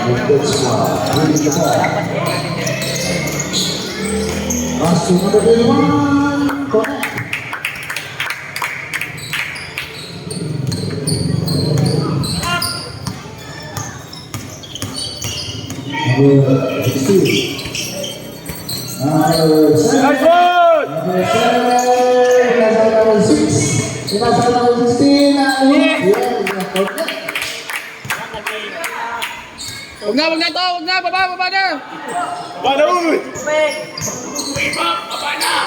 That's why. Really the ball. Pass to number 21. Correct. Number 16. Number 7. Number 7. Number 6. Number 16. Wag na to, wag na, baba na. Baba na, uy! Baba na.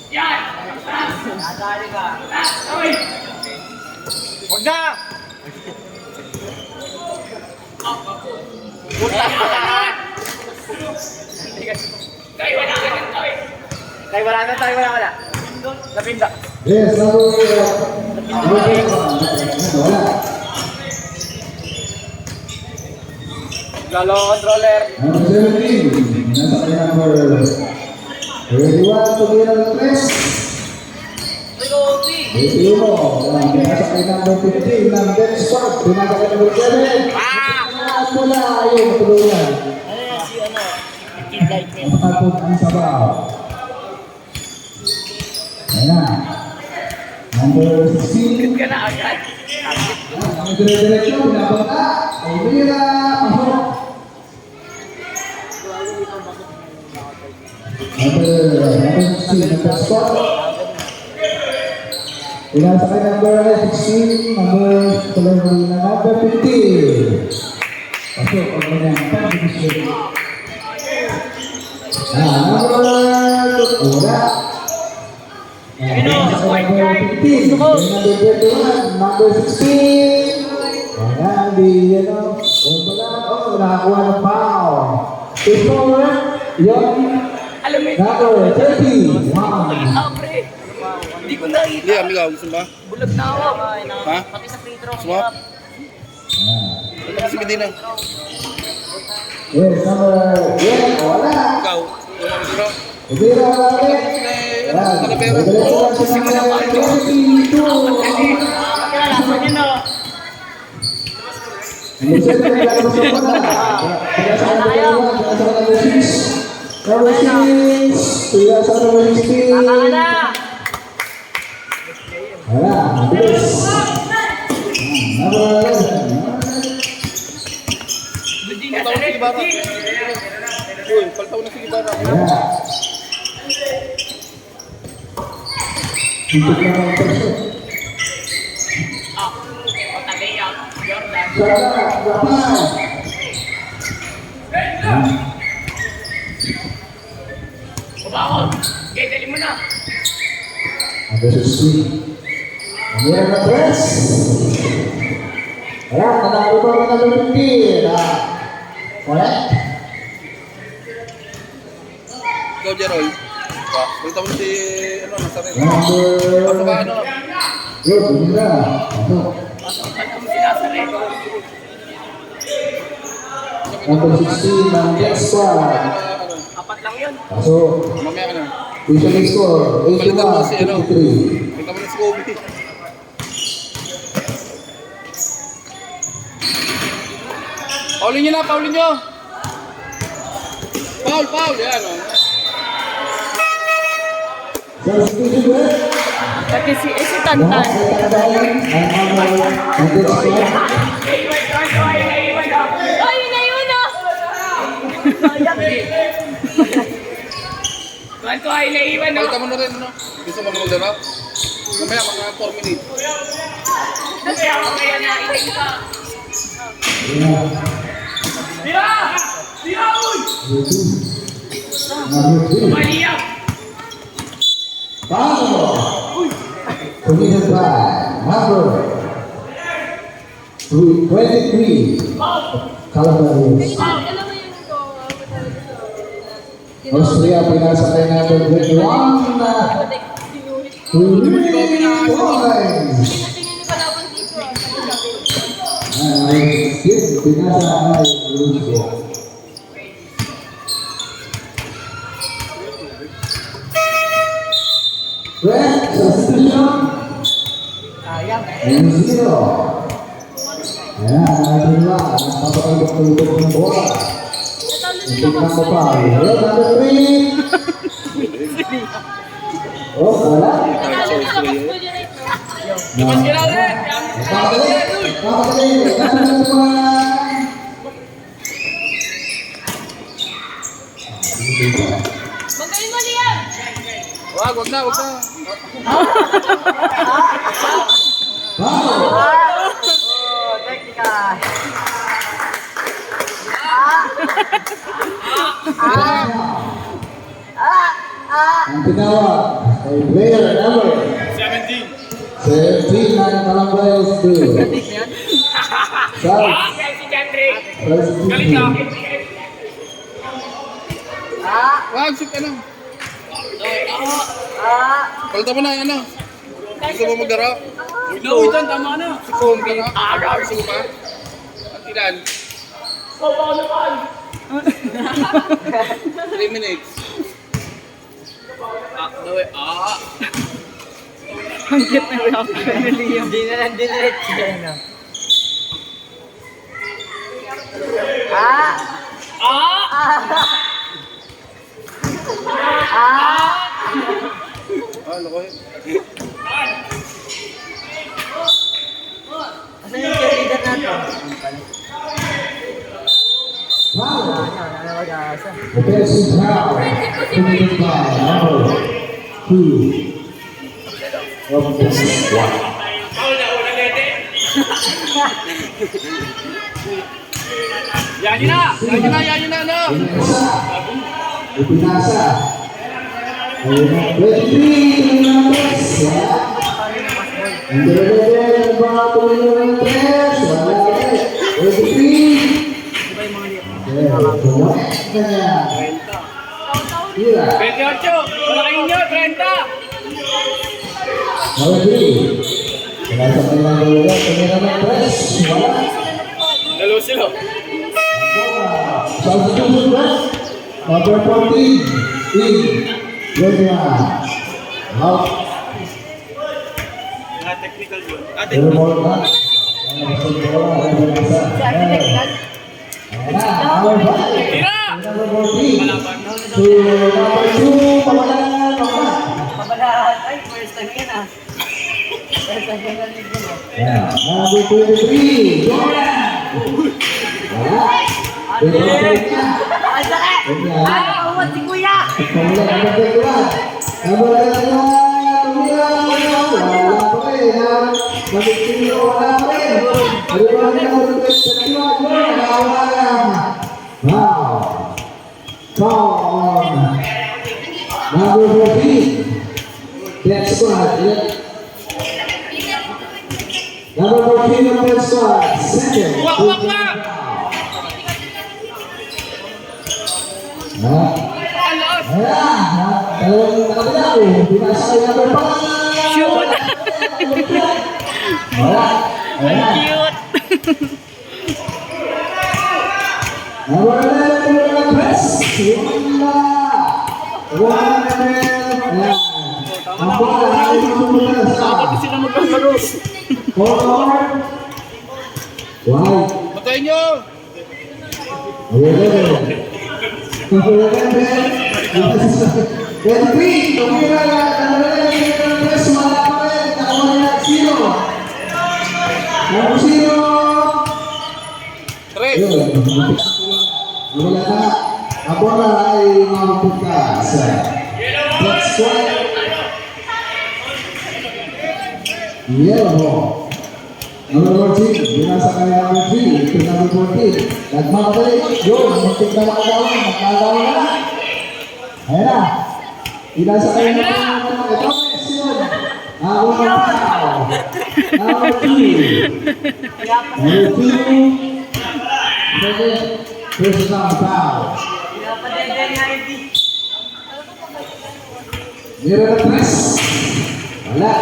Yan. Nadali ka. Wag na! Tayo wala na. Napinda. Yes, number 1. Wala. Galo controller. Number 17. Nasa kay number 21 to be on the press. 21. Nasa kay number 15 ng dead spot. Pinasa kay number 7. At mula ayun, matulungan. Napakapot ang sabaw. Ayan na. Number 16. Ka na agad. Ang dire-diretso, pinabangka. Umira. Pasok. Number 16, number spot. Pinasa kay number 16, number 15. Pasok ang kanyang pang-division. Number 2. Number 15, number 21, number 16. Ayan, nakakuha ng foul. Before, yung number 30. Hindi ko nakita. Hindi, amiga, gusto ba? Bulag na ako. Ha? Pati sa free throw. Swap? Ito si Medina. Yes, number 10. Wala. Ikaw, yung mga biro. Ubira ulit. Simula pa ito. Kilalasan niyo na. Tama na. Paltaw na si Gibara. Uy, paltaw na si Gibara. Babakot. Okay, dali mo na. Number 16. Amira na press. Ayan, nanalo pa ang number 15. Correct? Ikaw, Jeroy. Paltaw na si, nasa rin. Number... Pasok ka, Yun, Amira. Pasok. Ano mo sinasali? Number 16 ng next squad. Apat lang yun. Pasok. Mamaya ka na. Usually score, 81-53. Pagka mo na si Kobe. Paulin nyo na, paulin nyo! Paul! Yan, o. Substitution break. Kasi si Tantan. Ay, yun ah! Kuhan ko ay naiwan ah. Palta mo na rin, no? Gusto mo mag-drop? Mamaya, mga 4 minutes. Kasi ako kaya nainig ka. Tira! Uy! Maliyak! Foul. Committed by number 23. Calabaris. Austria pinasa kay number 21. 3 points. Pinasa ay Lucio. Red substitution. And 0. Ayan, ito na. Napapagod ng bola. Tingnan mo pa. Ayan, number 3. Oh, wala. Mas kailangan. Magaling mo Liam. Wag na, wag na. Ang tinawag ay player number 17. 17 ng Talambayos 2. South. Si Jandre. President. Galing ka. Wag, shoot ka lang. Palta mo na, ano? Gusto mo magdara? No, ito tama na. Sukong ka na. Gusto mo pa? At ilan? 3 minutes. Ang cute na reaction ni Liam. Hindi na lang diniretso yan, no? Loko yun. Asan yung cheerleader natin? Foul. Ano mag-aasa? Offensive foul. Committed by number 2 of the squad. Yan yun na, ano? Ipinasa. Ipinasa. Ayun na. 23 numbers. Ang dalawa ng mga tumulong ng 3. Wala rin. 23. Tira. 28. Malaking nyo, 30. Number 3. Wala sa kanilang dalawa. Tumira ng 3. Wala. Dalawa sila. Substitution break. Number 14. In. Georgia. Out. Technical yun. Pero more na. Number 5. Tira! Number 14. To number 2. Pamalaan. Pabalahan. Ay, first time yan, ah. First time yan na nito, no? Number 23. Jordan. Wala. Ay, sakit! Ay, umot si Kuya! Pamalaan. Number 21. Number 21. Tumira. Wala pa rin. Magiging wala pa rin. Ano ba ang number 21? Wow. Foul on number 14. Dead squad. Number 14 of dead squad. Second. Wak, wak, wak! Dalawang nakabilaw. Pinasa kay number 5. Shoot! Wala. Cute! Number 11, number press. Wala. Ang bola ay mamumunta sa Sila magkakaroon. forward. Wide. Patayin nyo! Number 11. Number 11. 23. Tumira na. Number 11, number press. Wala pa rin. Nakuha na 0. Number 0. Tres. Wala na. Ang bola ay mapupunta sa dead squad. Yellow ball. Number 14. Binasa kay number 3. Ito number 14. Nagmamadali. Yun. Muntik na makagawa. Makagawa na. Ayan na. Binasa kay number 1. Ito Messi yun. Ako na foul. Number 2. Number 2. First down foul. Pinapadede ni Ivy. Meron na press. Wala.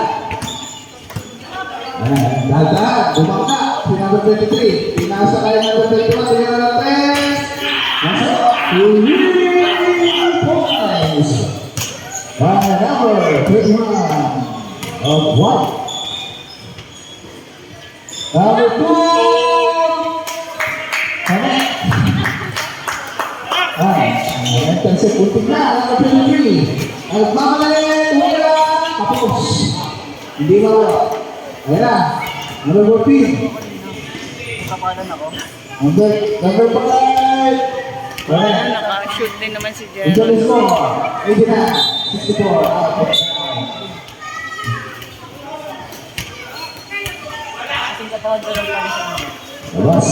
Dahan, bumangka. Number 23. Pinasa kay number 21. Meron na press. Masuk. 3 points. By number 21 of what? Number 2. 10 puntik na. Number 23. Nagmamali. Wala. Tapos. Hindi mawala. Ayan na. Number 14. Kapalan ako. Number 5. Ayan, naka-shoot din naman si Jerry. Enjoy mo. 89. 64. Kasing katawan ko lang pala siya. Labas.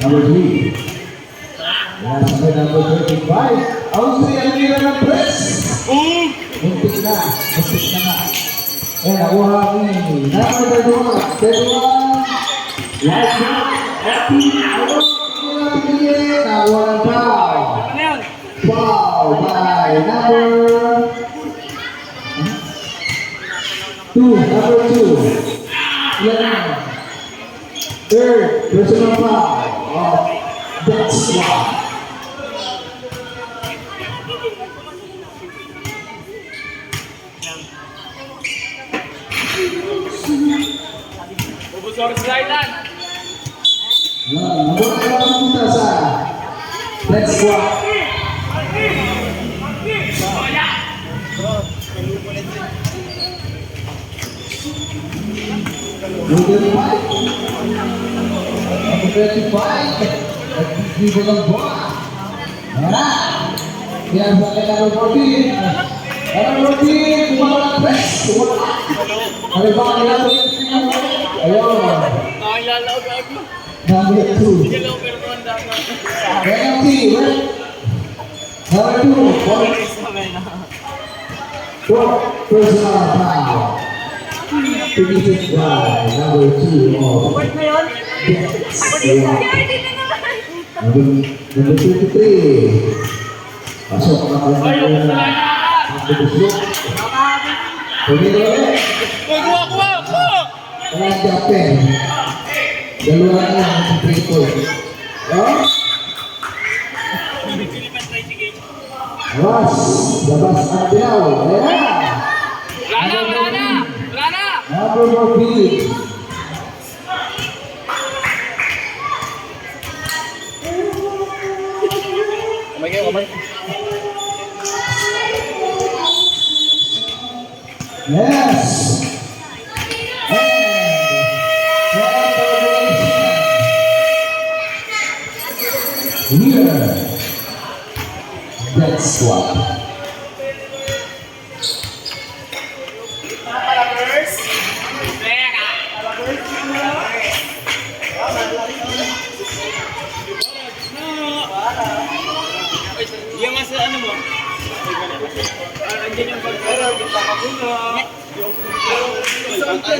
Number 3. Ayan, sabay number 25. Austria, ang nila ng press. Muntik na nga. Ayan, nakuha ni number 31. Light back. Happy. Nakuha ng foul. Ano yun? Foul by number 2. Number 2. Yan. Third, personal foul of that squad. Ubusor si Zaitan. Nabuhay kita sa that squad. Number 5. Number 35. Nagbibigo ng bola. Wala. Yan sa kanya number 14. Number 14. Kumala ng press. Kumala. Ano ba ang ilalagay ng tingnan mo? Ayun. Nakilala ko gago. Number 2. Hello, pero manda na. Penalty. Number 2. Personal foul. Committed by number 2 of Word na yun? Number 23. Pasok na pala ng pagbubuslok. Pumili ulit. Kuha! Walang Japan. Dalawa na lang ang 3 points. Oh? Labas. Labas ang dilaw. Ayan na. Number 14. Kamay. Yes. And here. That's what. Yung mas ano mo? Andiyan yung pagkara, pagkakabuno. Okay,